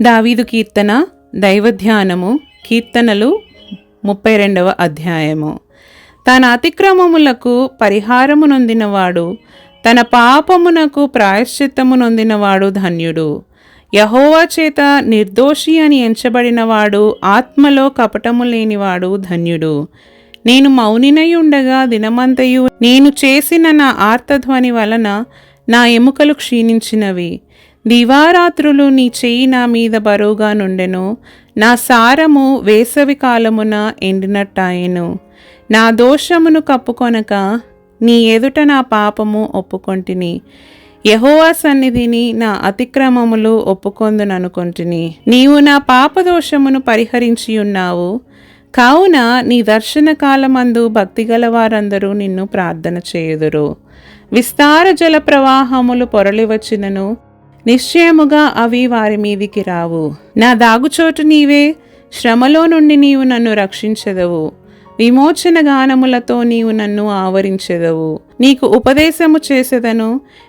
దావీదు కీర్తన దైవధ్యానము కీర్తనలు 32వ అధ్యాయము. తన అతిక్రమములకు పరిహారము నొందినవాడు, తన పాపమునకు ప్రాయశ్చిత్తము నొందినవాడు ధన్యుడు. యెహోవా చేత నిర్దోషి అని ఎంచబడినవాడు, ఆత్మలో కపటము లేనివాడు ధన్యుడు. నేను మౌనినై ఉండగా దినమంతయు నేను చేసిన నా ఆర్తధ్వని వలన నా ఎముకలు క్షీణించినవి. దివారాత్రులు నీ చెయ్యి నా మీద బరువుగా నుండెను. నా సారము వేసవి కాలమున ఎండినట్టాయెను. నా దోషమును కప్పుకొనక నీ ఎదుట నా పాపము ఒప్పుకొంటిని. యెహోవా సన్నిధిని నా అతిక్రమములు ఒప్పుకొందుననుకొంటిని. నీవు నా పాపదోషమును పరిహరించి ఉన్నావు. కావున నీ దర్శన కాలమందు భక్తిగల వారందరూ నిన్ను ప్రార్థన చేయుదురు. విస్తార జల ప్రవాహములు పొరలివచ్చినను నిశ్చయముగా అవి వారి మీదికి రావు. నా దాగుచోటు నీవే, శ్రమలో నుండి నీవు నన్ను రక్షించెదవు. విమోచన గానములతో నీవు నన్ను ఆవరించెదవు. నీకు ఉపదేశము చేసెదను,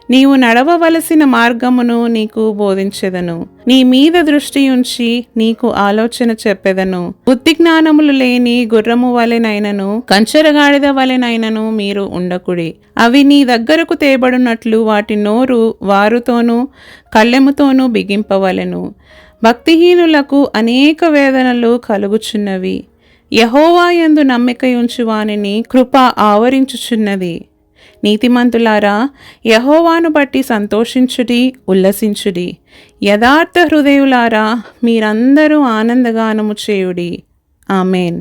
నీవు నడవవలసిన మార్గమును నీకు బోధించెదను. నీ మీద దృష్టి ఉంచి నీకు ఆలోచన చెప్పెదను. బుద్ధి జ్ఞానములు లేని గుర్రము వలెనైనను కంచరగాడిద వలెనైనను మీరు ఉండకుడి. అవి నీ దగ్గరకు తేబడినట్లు వాటి నోరు వారుతోనూ కళ్ళెముతోనూ బిగింపవలెను. భక్తిహీనులకు అనేక వేదనలు కలుగుచున్నవి. యెహోవా యందు నమ్మికయుంచు వానిని కృప ఆవరించుచున్నది. నీతిమంతులారా, యెహోవాను బట్టి సంతోషించుడి, ఉల్లసించుడి. యథార్థ హృదయులారా, మీరందరూ ఆనందగానము చేయుడి. ఆమేన్.